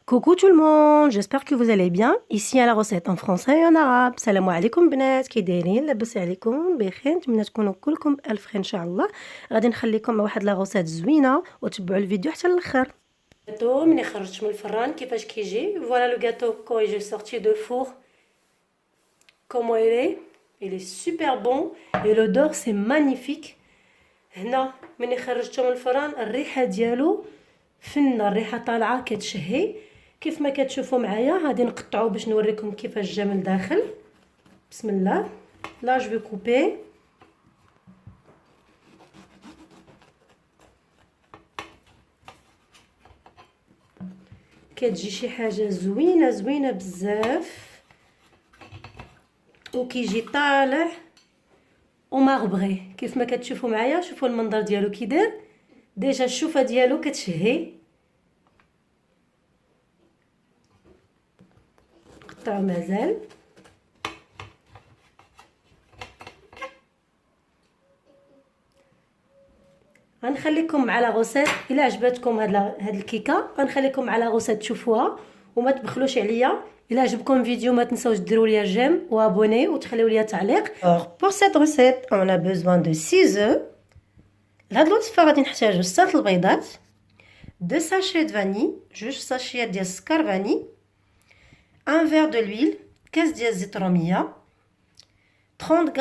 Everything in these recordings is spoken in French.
Coucou tout le monde, j'espère que vous allez bien. Ici à la recette en français et en arabe. Salam alaikum بنات كي دايرين لاباس عليكم بخير نتمنى تكونوا كلكم الف خير ان شاء الله. غادي نخليكم واحد لا غوسيت زوينه وتبعوا الفيديو حتى للاخر. الجاتو ملي خرجت من الفران كيفاش كيجي فوالا لو جاتو كو جي سورتي دو فور comment il est super bon et l'odeur c'est magnifique. هنا ملي خرجته من الفران الريحه ديالو فنه، الريحه طالعه كتشهي. كيف ما كتشوفوا معايا غادي نقطعو باش نوريكم كيفاش جا من الداخل. بسم الله. لا جو في كوبي كتجي شي حاجه زوينه زوينه بزاف وكيجي طالع ومغبغي. كيف ما كتشوفوا معايا شوفوا المنظر ديالو كي داير. ديجا الشوفه ديالو كتشهي. قطعوا مازال. غنخليكم مع لا غوسيت. الا عجبتكم هاد الكيكه غنخليكم مع لا غوسيت تشوفوها وما تبخلوش عليا. الا عجبكم الفيديو ما تنساوش ديروا ليا جيم وابوني وتخليو ليا تعليق. pour cette recette on a besoin de 6 œufs. لهاد الوصفه غادي نحتاجو 6 البيضات، 2 sachets de vanille، جوج ساشيات ديال السكر فاني، 1 verre de l'huile، كاس ديال الزيت روميه، 30 g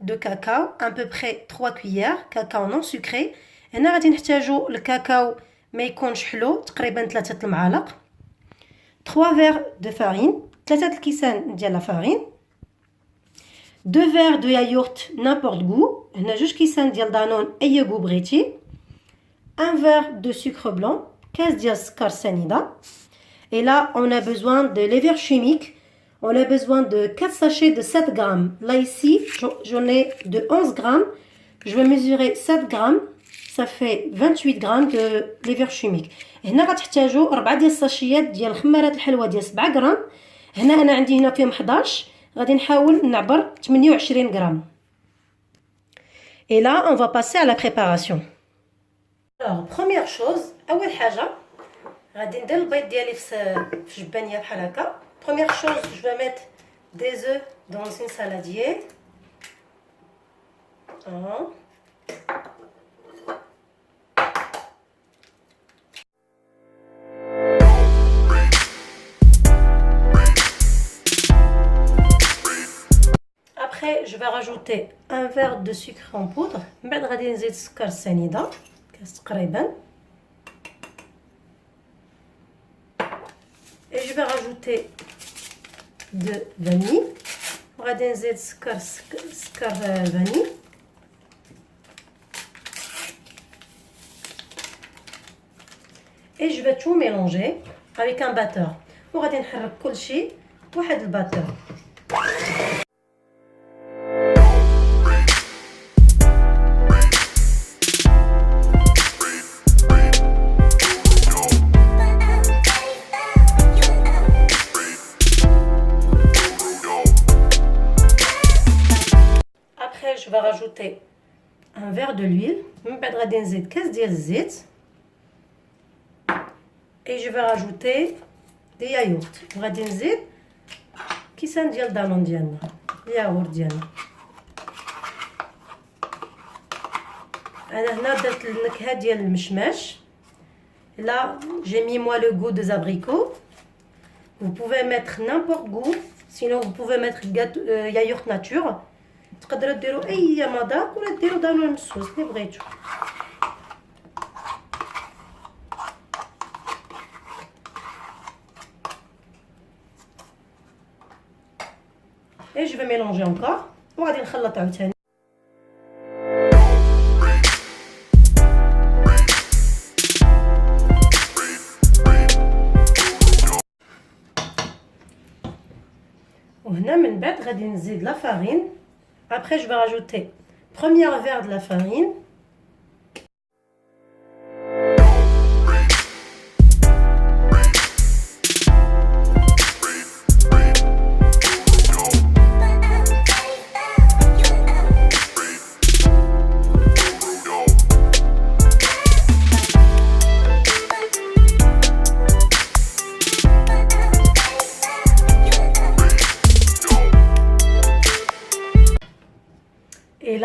de cacao، à peu près 3 cuillères cacao non sucré. هنا غادي نحتاجو الكاكاو ما يكونش حلو، تقريبا 3 المعالق، 3 verres de farine، 3 الكيسان ديال لا فارين، 2 verres de yaourt n'importe goût، هنا جوج كيسان ديال دانون اي غو بغيتي، 1 verre de sucre blanc، كاس ديال السكر سنيده. Et là, on a besoin de levure chimique. On a besoin de 4 sachets de 7 grammes. Là, ici, j'en ai de 11 grammes. Je vais mesurer 7 grammes. Ça fait 28 grammes de levure chimique. هنا غتحتاجوا 4 ديال الساشيات ديال خمارات الحلوى ديال 7 غرام. هنا أنا عندي هنا فيهم 11. غادي نحاول نعبر 28 غرام. Et là, on va passer à la préparation. Alors, première chose, أول حاجة غادي ندير البيض ديالي في جبانيه بحال هكا. Première chose, je vais mettre des œufs dans une saladier. Après, je vais rajouter un verre de sucre en poudre. من بعد غادي نزيد السكر سنيده كاس تقريبا. Et je vais rajouter de vanille. غادي نزيد سكر فاني. Et je vais tout mélanger avec un batteur. وغادي نحرك كلشي بواحد الباتور. Je vais rajouter un verre de l'huile. من بعد غادي نزيد كاس ديال الزيت. Et je vais rajouter des yaourts. غادي نزيد كيسان ديال دانون ديالنا، الياغورت ديالنا. انا هنا درت النكهه ديال المشماش. Là, j'ai mis moi le goût des abricots. Vous pouvez mettre n'importe goût. Sinon, vous pouvez mettre yaourt nature. تقدروا ديروا اي مذاق ولا ديروا دانون مسوس اللي بغيتو. Et je vais mélanger encore وغادي نخلط عاوتاني. وهنا من بعد غادي نزيد لا فارين. Après, je vais rajouter premier verre de la farine.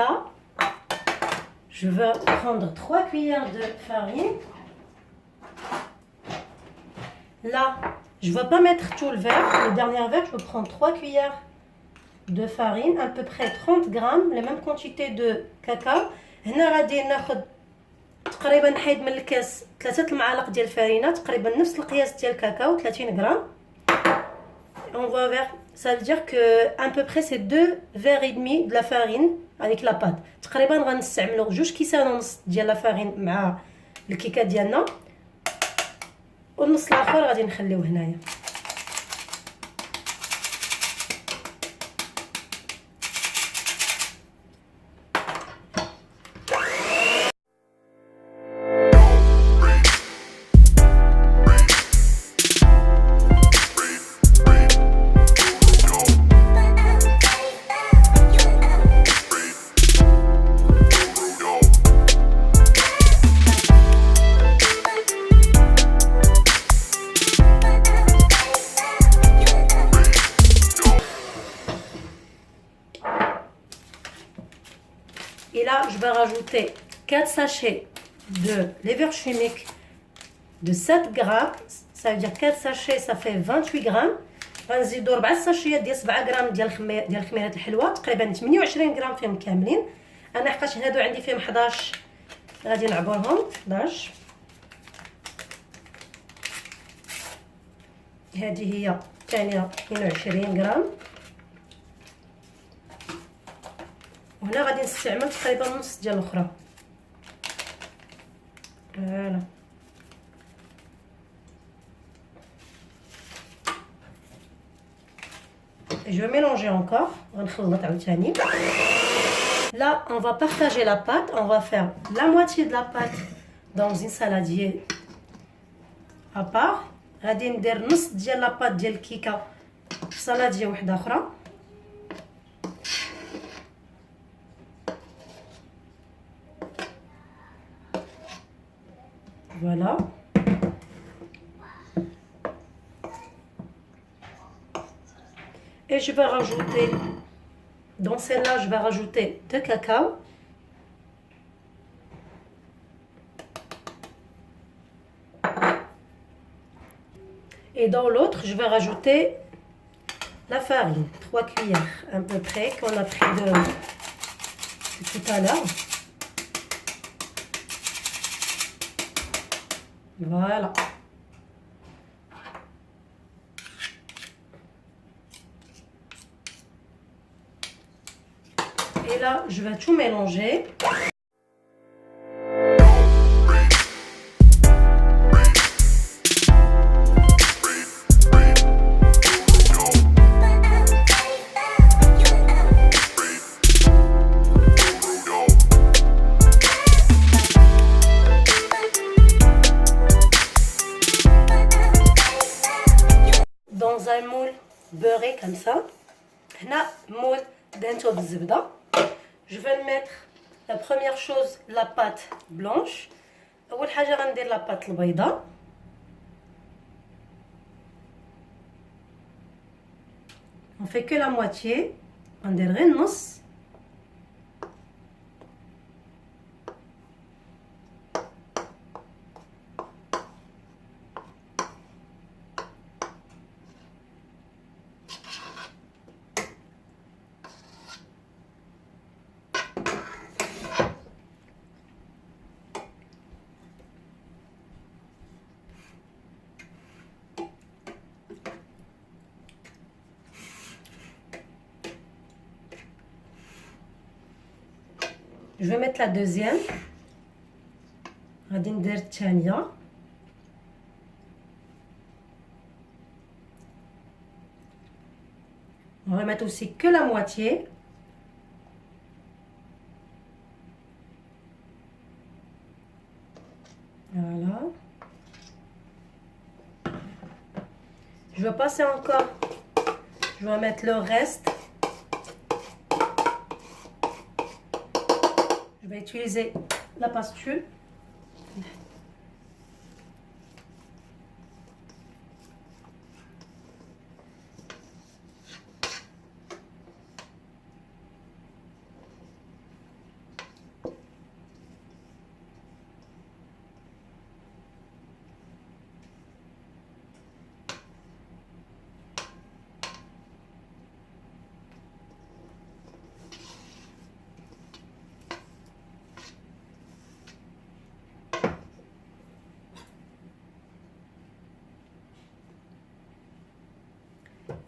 là, je vais prendre 3 cuillères de farine. Là, je ne vais pas mettre tout le verre. Le dernier verre, je vais prendre 3 cuillères de farine, à peu près 30 grammes, la même quantité de cacao. هنا غادي ناخذ تقريبا نحيد من الكاس 3 المعالق ديال الفرينه، تقريبا نفس القياس ديال الكاكاو 30 غرام. On va vers, ça veut dire que à peu près c'est 2 verres et demi de la farine avec la pâte. تقريبا غنستعملوا 2 كيسان ونص ديال لا فارين مع الكيكه ديالنا، والنص الاخر غادي نخليوه هنايا. Et là, je vais rajouter 4 sachets de levure chimique de 7 grammes. Ça veut dire 4 sachets, ça fait 28 grammes. غنزيدو 4 ساشيات ديال 7 غرام ديال الخميرات الحلوه، تقريبا 28 غرام فيهم كاملين. انا حقاش هادو عندي فيهم 11 غادي نعبرهم 11. هذه هي الثانيه 22 غرام، وهنا غادي نستعمل تقريبا نص ديال الاخرى. فوالا je vais mélanger encore. غنخلط عاوتاني. Là on va partager la pâte, on va faire la moitié de la pâte dans une saladier à part. غادي ندير نص ديال لا باط ديال الكيكه في صلاديه وحده اخرى. Voilà. Et je vais rajouter, dans celle-là, je vais rajouter de cacao. Et dans l'autre, je vais rajouter la farine, 3 cuillères à peu près qu'on a pris de tout à l'heure. Voilà. Et là, je vais tout mélanger. Dans un moule beurré comme ça. هنا moule دهنته بالزبده. Je vais mettre la première chose la pâte blanche. اول حاجه غندير la pâte البيضاء. On fait que la moitié. غندير غير النص. Je vais mettre la deuxième. غادي ندير الثانية. On va mettre aussi que la moitié. Voilà. Je vais passer encore. Je vais mettre le reste. Je vais utiliser la pastule.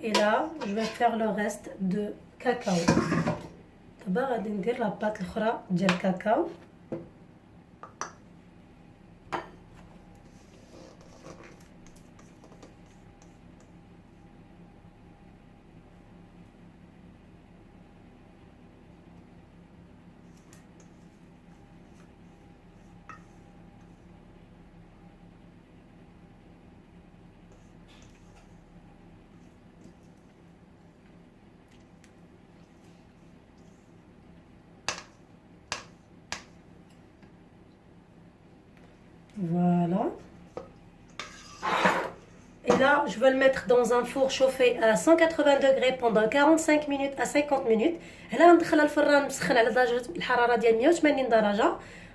Et là, je vais faire le reste de cacao. دابا غادي ندير لاباط الاخرى ديال الكاكاو. Voilà. Et là, je vais le mettre dans un four chauffé à 180 degrés pendant 45 minutes à 50 minutes. هنا غندخلها الفران مسخن على درجة الحرارة ديال 180 درجة.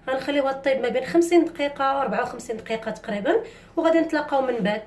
غنخليوها طيب ما بين 50 دقيقة و 54 دقيقة تقريبا، وغادي نتلاقاو من بعد.